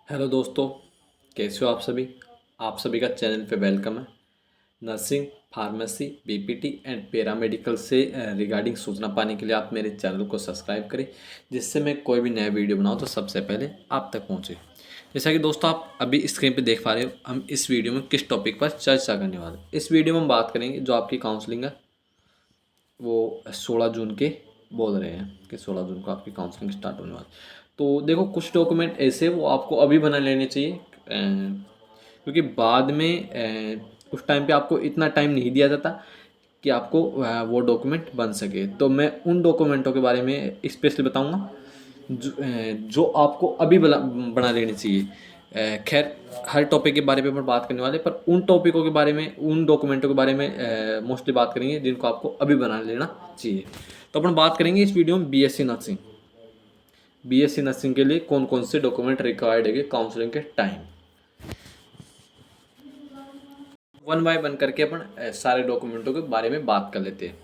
Hello दोस्तों, कैसे हो आप सभी का चैनल पे वेलकम है। Nursing, pharmacy, BPT and paramedical से रिगार्डिंग सूचना पाने के लिए आप मेरे चैनल को सब्सक्राइब करें, जिससे मैं कोई भी नया वीडियो बनाऊँ तो सबसे पहले आप तक पहुँचे। जैसा कि दोस्तों आप अभी स्क्रीन पे देख पा रहे हो, हम इस वीडियो में किस टॉपिक पर चर्चा करने वाले हैं। इस वीडियो में हम बात करेंगे जो आपकी काउंसलिंग है वो 16 जून के बोल रहे हैं कि 16 जून को आपकी काउंसलिंग स्टार्ट होने वाली। तो देखो, कुछ डॉक्यूमेंट ऐसे वो आपको अभी बना लेने चाहिए, क्योंकि बाद में उस टाइम पे आपको इतना टाइम नहीं दिया जाता कि आपको वो डॉक्यूमेंट बन सके। तो मैं उन डॉक्यूमेंटों के बारे में स्पेशली बताऊंगा जो आपको अभी बना लेनी चाहिए। खैर, हर टॉपिक के बारे में हम बात करने वाले, पर उन टॉपिकों के बारे में, उन डॉक्यूमेंटों के बारे में मोस्टली बात करेंगे जिनको आपको अभी बना लेना चाहिए। तो अपन बात करेंगे इस वीडियो में बीएससी नर्सिंग। बीएससी नर्सिंग के लिए कौन कौन से डॉक्यूमेंट रिक्वायर्ड है काउंसलिंग के टाइम, वन बाय वन करके अपन सारे डॉक्यूमेंटों के बारे में बात कर लेते हैं।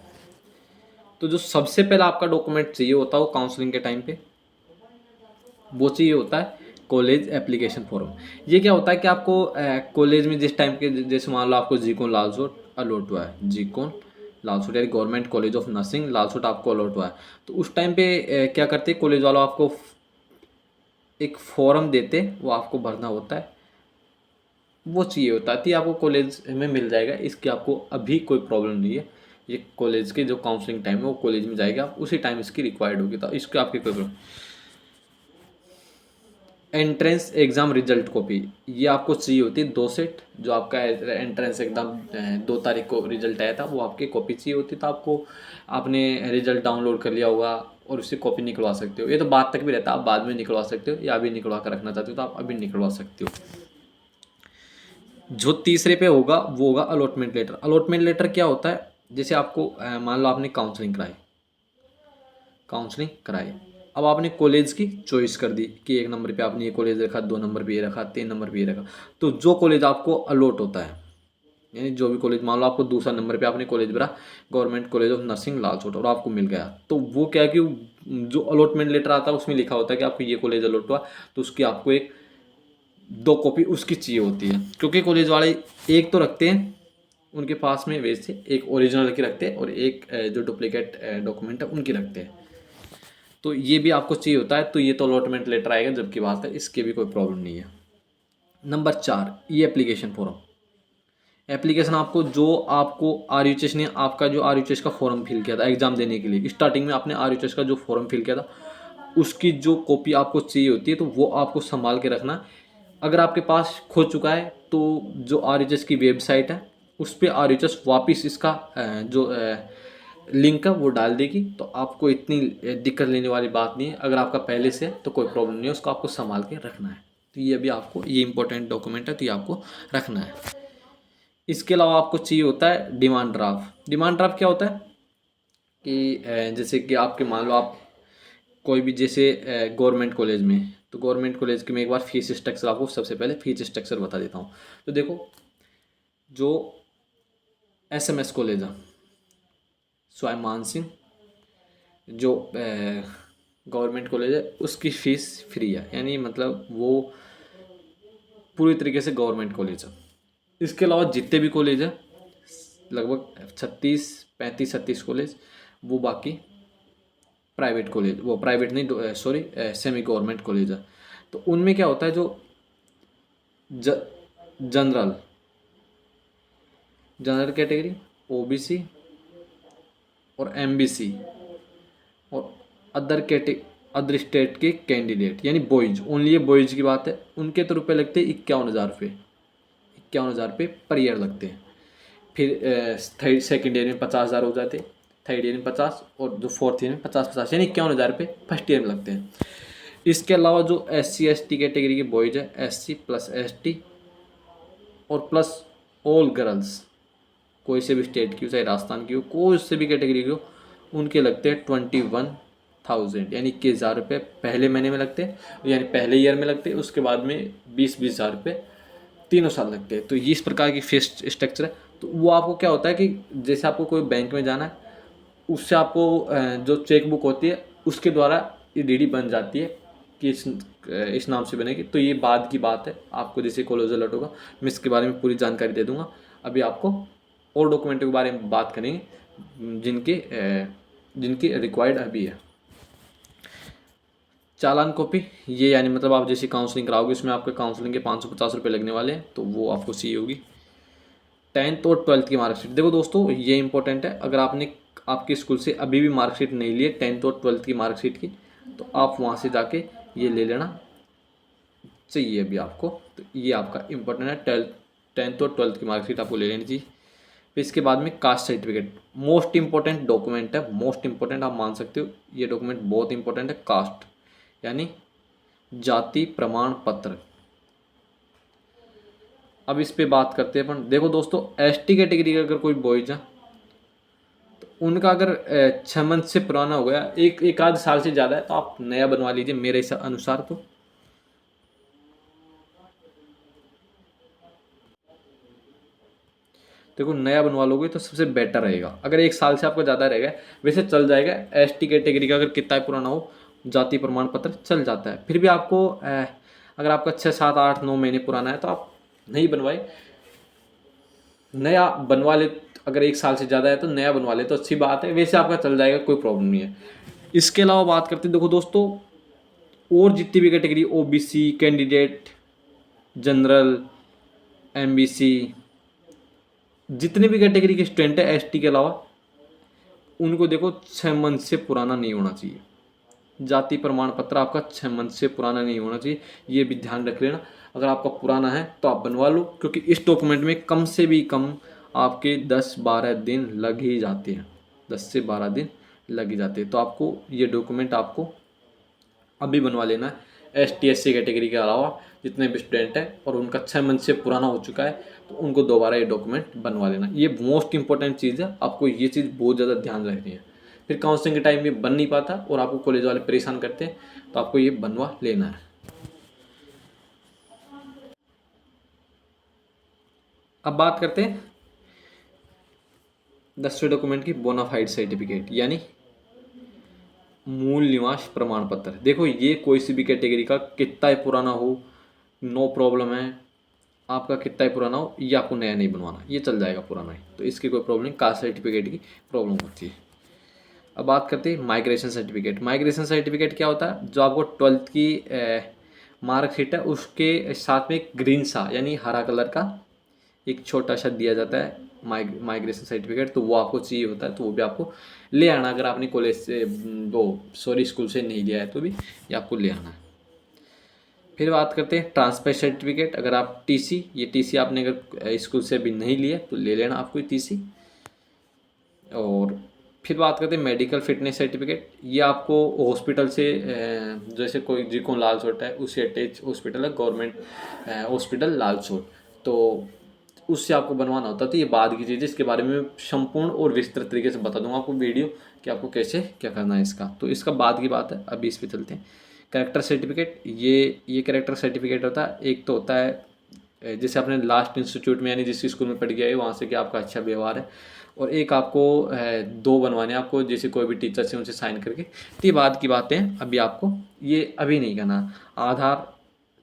तो जो सबसे पहला आपका डॉक्यूमेंट चाहिए होता है वो काउंसलिंग के टाइम पे वो चाहिए होता है कॉलेज एप्लीकेशन फॉर्म। ये क्या होता है कि आपको कॉलेज में जिस टाइम के, जैसे मान लो आपको जीकोन लालसोट अलॉट हुआ है, जीकोन लालसोट यानी government college of nursing Lalsot आपको अलॉट हुआ है। तो उस टाइम पे क्या करते हैं कॉलेज वालों, आपको एक फॉर्म देते, वो आपको भरना होता है, वो चाहिए होता है। तो ये आपको कॉलेज में मिल जाएगा, इसकी आपको अभी कोई प्रॉब्लम नहीं है। ये कॉलेज के जो काउंसलिंग टाइम है वो कॉलेज में जाएगा, उसी टाइम इसकी रिक्वायर्ड होगी, तो इसकी आपकी कोई problem. Entrance exam result copy ये आपको चाहिए होती है, 2 सेट। जो आपका एंट्रेंस एग्ज़ाम 2 तारीख को रिजल्ट आया था, वो आपकी कॉपी चाहिए होती, तो आपको आपने रिजल्ट डाउनलोड कर लिया होगा और उससे कॉपी निकलवा सकते हो। ये तो बाद तक भी रहता है, आप बाद में निकलवा सकते हो या अभी निकलवा कर रखना चाहते हो तो आप अभी निकलवा सकते हो। जो तीसरे पे होगा वो होगा अलॉटमेंट लेटर। अलॉटमेंट लेटर क्या होता है, जैसे आपको मान लो आपने काउंसलिंग कराई, अब आपने कॉलेज की चॉइस कर दी कि 1 नंबर पे आपने ये कॉलेज रखा, 2 नंबर पे ये रखा, 3 नंबर पे ये रखा। तो जो कॉलेज आपको अलॉट होता है, यानी जो भी कॉलेज, मान लो आपको दूसरा नंबर पे आपने कॉलेज भरा government college of nursing Lalsot और आपको मिल गया, तो वो क्या है कि जो अलॉटमेंट लेटर आता है उसमें लिखा होता है कि आपको ये कॉलेज अलॉट हुआ, तो उसकी आपको एक 2 कॉपी उसकी चाहिए होती है। क्योंकि कॉलेज वाले एक तो रखते हैं उनके पास में वैसे, एक ओरिजिनल की रखते हैं और एक जो डुप्लीकेट डॉक्यूमेंट है उनकी रखते हैं। तो ये भी आपको चाहिए होता है, तो ये तो अलॉटमेंट लेटर आएगा जबकि बात है, इसकी भी कोई प्रॉब्लम नहीं है। नंबर 4, ये एप्लीकेशन फॉर्म। एप्लीकेशन आपको जो आपको RUHS ने आपका जो RUHS का फॉर्म फिल किया था एग्जाम देने के लिए, स्टार्टिंग में आपने RUHS का जो फॉर्म फिल किया था उसकी जो कॉपी आपको चाहिए होती है, तो वो आपको संभाल के रखना। अगर आपके पास खो चुका है तो जो RUHS की वेबसाइट है उस पर RUHS वापस इसका जो लिंक है वो डाल देगी, तो आपको इतनी दिक्कत लेने वाली बात नहीं है। अगर आपका पहले से है तो कोई प्रॉब्लम नहीं है, उसको आपको संभाल के रखना है। तो ये भी आपको, ये इंपॉर्टेंट डॉक्यूमेंट है, तो ये आपको रखना है। इसके अलावा आपको चाहिए होता है डिमांड ड्राफ्ट। डिमांड ड्राफ्ट क्या होता है कि जैसे कि आपके, मान लो आप कोई भी, जैसे गवर्नमेंट कॉलेज में, तो गवर्नमेंट कॉलेज के मैं एक बार फीस स्ट्रक्चर, आपको सबसे पहले फीस स्ट्रक्चर बता देता हूँ। तो देखो, जो SMS कॉलेज है स्वाय मानसिंह, जो गवर्नमेंट कॉलेज है उसकी फ़ीस फ्री है, यानी मतलब वो पूरी तरीके से गवर्नमेंट कॉलेज है। इसके अलावा जितने भी कॉलेज है, लगभग 36 35 36 कॉलेज, वो बाकी प्राइवेट कॉलेज, वो प्राइवेट नहीं, सॉरी, सेमी गवर्नमेंट कॉलेज है। तो उनमें क्या होता है, जो जनरल जनरल कैटेगरी, OBC और MBC और अदर स्टेट के कैंडिडेट, यानी बॉयज ओनली, ये बॉयज की बात है, उनके तो रुपये लगते हैं 51,000 रुपये, 51,000 रुपये पर ईयर लगते हैं। फिर थर्ड सेकेंड ईयर में 50,000 हो जाते, थर्ड ईयर में 50, और जो फोर्थ ईयर में 50 यानी 51,000 रुपये फर्स्ट ईयर में लगते हैं। इसके अलावा जो SC ST कैटेगरी के बॉयज है, SC प्लस ST और प्लस ऑल गर्ल्स, कोई से भी स्टेट की हो, चाहे राजस्थान की हो, कोई से भी कैटेगरी की हो, उनके लगते हैं 21,000, यानी 21,000 रुपये पहले महीने में लगते हैं, यानी पहले ईयर में लगते हैं, उसके बाद में 20,000 रुपये तीनों साल लगते हैं। तो ये इस प्रकार की फीस स्ट्रक्चर है। तो वो आपको क्या होता है कि जैसे आपको कोई बैंक में जाना है, उससे आपको जो चेक बुक होती है उसके द्वारा ये DD बन जाती है, कि इस नाम से बनेगी, तो ये बाद की बात है। आपको जैसे कॉलेज अलर्ट होगा मैं इसके बारे में पूरी जानकारी दे दूंगा। अभी आपको और डॉक्यूमेंटों के बारे में बात करेंगे जिनकी रिक्वायर्ड अभी है। चालान कॉपी, ये यानी मतलब आप जैसे काउंसलिंग कराओगे उसमें आपके काउंसलिंग के 550 रुपये लगने वाले हैं, तो वो आपको चाहिए होगी। 10th और 12th की मार्कशीट, देखो दोस्तों ये इंपॉर्टेंट है। अगर आपने आपके स्कूल से अभी भी मार्कशीट नहीं ली है 10th और 12th की मार्कशीट की, तो आप वहाँ से जाके ये ले लेना चाहिए अभी आपको। तो ये आपका इंपॉर्टेंट है, 10th और 12th की मार्कशीट आपको ले लेनी चाहिए। फिर इसके बाद में caste certificate, most important document है, मोस्ट इंपॉर्टेंट आप मान सकते हो। ये डॉक्यूमेंट बहुत इंपॉर्टेंट है, कास्ट यानी जाति प्रमाण पत्र। अब इस पे बात करते हैं अपन। देखो दोस्तों एसटी कैटेगरी का अगर कोई बॉयज है तो उनका अगर 6 मंथ से पुराना हो गया, एक आध साल से ज़्यादा है, तो आप नया बनवा लीजिए मेरे अनुसार। तो देखो नया बनवा लोगे तो सबसे बेटर रहेगा। अगर 1 साल से आपका ज़्यादा रहेगा वैसे चल जाएगा, एसटी कैटेगरी का अगर कितना पुराना हो जाति प्रमाण पत्र चल जाता है। फिर भी आपको अगर आपका 6 7 8 9 महीने पुराना है तो आप नहीं बनवाए, नया बनवा ले। अगर 1 साल से ज़्यादा है तो नया बनवा ले तो अच्छी बात है, वैसे आपका चल जाएगा, कोई प्रॉब्लम नहीं है। इसके अलावा बात करते हैं, देखो दोस्तों और जितनी भी category OBC candidate, general, MBC, जितने भी कैटेगरी के स्टूडेंट है एसटी के अलावा, उनको देखो 6 मंथ से पुराना नहीं होना चाहिए। जाति प्रमाण पत्र आपका 6 मंथ से पुराना नहीं होना चाहिए, ये भी ध्यान रख लेना। अगर आपका पुराना है तो आप बनवा लो, क्योंकि इस डॉक्यूमेंट में कम से भी कम आपके 10-12 दिन लग ही जाते हैं, 10 से 12 दिन लग ही जाते हैं। तो आपको ये डॉक्यूमेंट आपको अभी बनवा लेना है। ST SC कैटेगरी के अलावा जितने भी स्टूडेंट हैं और उनका 6 मंथ से पुराना हो चुका है तो उनको दोबारा ये डॉक्यूमेंट बनवा लेना। ये मोस्ट इंपॉर्टेंट चीज़ है, आपको ये चीज़ बहुत ज़्यादा ध्यान रखनी है। फिर काउंसलिंग के टाइम में बन नहीं पाता और आपको कॉलेज वाले परेशान करते हैं, तो आपको ये बनवा लेना है। अब बात करते हैं 10वें डॉक्यूमेंट की, बोनाफाइड सर्टिफिकेट यानी मूल निवास प्रमाण पत्र। देखो ये कोई सी भी कैटेगरी का कितना ही पुराना हो, नो प्रॉब्लम है। आपका कितना ही पुराना हो, ये आपको नया नहीं बनवाना, ये चल जाएगा पुराना ही, तो इसकी कोई प्रॉब्लम नहीं। कास्ट सर्टिफिकेट की प्रॉब्लम होती है। अब बात करते हैं माइग्रेशन सर्टिफिकेट। माइग्रेशन सर्टिफिकेट क्या होता है, जो आपको 12th की मार्कशीट है उसके साथ में एक ग्रीन सा यानी हरा कलर का एक छोटा सा दिया जाता है माइग्रेशन सर्टिफिकेट, तो वो आपको चाहिए होता है। तो वो भी आपको ले आना, अगर आपने कॉलेज से वो स्कूल से नहीं लिया है तो भी ये आपको ले आना है। फिर बात करते हैं ट्रांसफर सर्टिफिकेट। अगर आप ये टीसी आपने अगर स्कूल से अभी नहीं लिया तो ले लेना आपको टीसी। और फिर बात करते हैं मेडिकल फिटनेस सर्टिफिकेट। ये आपको हॉस्पिटल से जैसे कोई जिकोन लालसोट है उससे अटैच हॉस्पिटल है, गवर्नमेंट हॉस्पिटल लालसोट, तो उससे आपको बनवाना होता है। तो ये बाद की चीज़ है, इसके बारे में संपूर्ण और विस्तृत तरीके से बता दूंगा आपको वीडियो कि आपको कैसे क्या करना है इसका, तो इसका बाद की बात है। अभी इस पर चलते हैं। कैरेक्टर सर्टिफिकेट, ये कैरेक्टर सर्टिफिकेट होता है। एक तो होता है जैसे आपने लास्ट इंस्टीट्यूट में यानी जिस स्कूल में पढ़ गया है वहाँ से कि आपका अच्छा व्यवहार है, और एक आपको 2 बनवाने हैं आपको, जैसे कोई भी टीचर से उनसे साइन करके। तो ये बाद की बातें हैं, अभी आपको ये अभी नहीं करना। आधार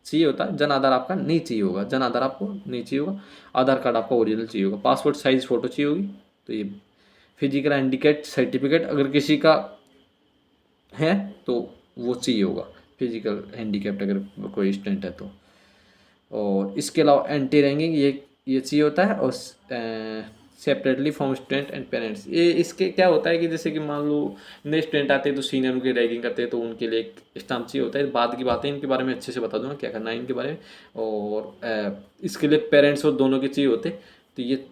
चाहिए होता है, जन आधार आपका नहीं चाहिए होगा, जन आधार आपको नहीं चाहिए होगा, आधार कार्ड आपका ओरिजिनल चाहिए होगा, पासपोर्ट साइज फ़ोटो चाहिए होगी। तो ये फिजिकल हैंडीकेप सर्टिफिकेट अगर किसी का है तो वो चाहिए होगा, फिजिकल हैंडीकेप्ट अगर कोई स्टूडेंट है तो। और इसके अलावा एंटी रैंकिंग ये चाहिए होता है, और separately from student and parents. ये इसके क्या होता है कि जैसे कि मान लो नए स्टूडेंट आते हैं तो सीनियर उनकी रैगिंग करते हैं तो उनके लिए एक स्टाम्प चाहिए होता है। बाद की बातें इनके बारे में अच्छे से बता दूंगा क्या करना है इनके बारे में। और इसके लिए पेरेंट्स और दोनों के चाहिए होते, तो ये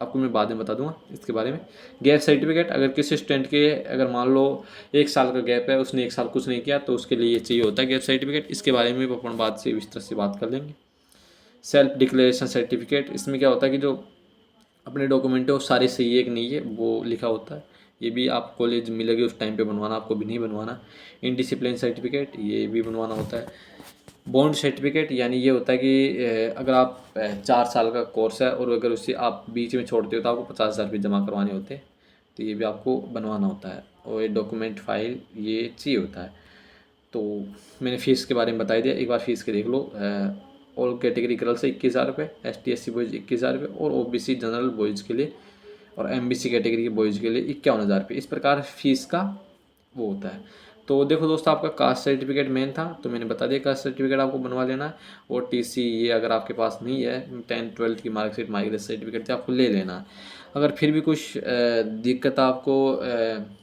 आपको मैं बाद में बता दूंगा इसके बारे में। गैप सर्टिफिकेट, अगर किसी स्टूडेंट के अगर मान लो 1 साल का गैप है, उसने 1 साल कुछ नहीं किया तो उसके लिए ये चाहिए होता है गैप सर्टिफिकेट। इसके बारे में अपन बाद से विस्तृत से बात कर लेंगे। सेल्फ डिक्लेरेशन सर्टिफिकेट, इसमें क्या होता है कि जो अपने डॉक्यूमेंट है वो सारे सही है कि नहीं है वो लिखा होता है। ये भी आप कॉलेज मिलेगी उस टाइम पे बनवाना, आपको भी नहीं बनवाना। इनडिसिप्लिन सर्टिफिकेट ये भी बनवाना होता है। बॉन्ड सर्टिफिकेट यानी ये होता है कि अगर आप 4 साल का कोर्स है और अगर उससे आप बीच में छोड़ते हो तो आपको 50,000 रुपये जमा करवाने होते हैं, तो ये भी आपको बनवाना होता है। और ये डॉक्यूमेंट फाइल ये चाहिए होता है। तो मैंने फ़ीस के बारे में बता दिया, एक बार फ़ीस के देख लो। ऑल कैटेगरी गर्ल्स से 21,000 रुपये, ST SC बॉयज़ 21,000 रुपये, और OBC जनरल बॉयज़ के लिए और MBC कैटेगरी के बॉयज़ के लिए 51,000 रुपये। इस प्रकार फ़ीस का वो होता है। तो देखो दोस्तों, आपका कास्ट सर्टिफिकेट मेन था, तो मैंने बता दिया कास्ट सर्टिफिकेट आपको बनवा लेना है। और TC ये अगर आपके पास नहीं है, 10th-12th की मार्कशीट, माइग्रेट सर्टिफिकेट आपको ले लेना है। अगर फिर भी कुछ दिक्कत आपको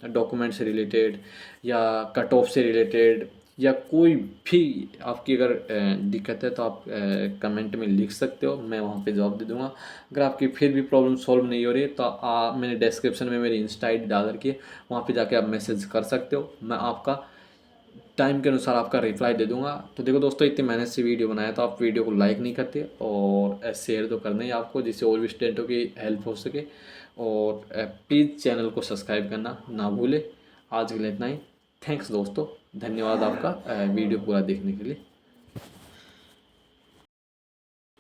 डॉक्यूमेंट से रिलेटेड या कट ऑफ से रिलेटेड या कोई भी आपकी अगर दिक्कत है, तो आप कमेंट में लिख सकते हो, मैं वहाँ पे जवाब दे दूँगा। अगर आपकी फिर भी प्रॉब्लम सॉल्व नहीं हो रही है, तो मैंने डिस्क्रिप्शन में मेरी इंस्टा ID डाल रखी है, वहाँ पे जाके आप मैसेज कर सकते हो, मैं आपका टाइम के अनुसार आपका रिप्लाई दे दूंगा। तो देखो दोस्तों, इतनी मेहनत से वीडियो बनाया, तो आप वीडियो को लाइक नहीं करते और शेयर तो करना ही आपको, जिससे और भी स्टूडेंटों की हेल्प हो सके। और प्लीज़ चैनल को सब्सक्राइब करना ना भूले। आज के लिए इतना ही। थैंक्स दोस्तों, धन्यवाद आपका वीडियो पूरा देखने के लिए।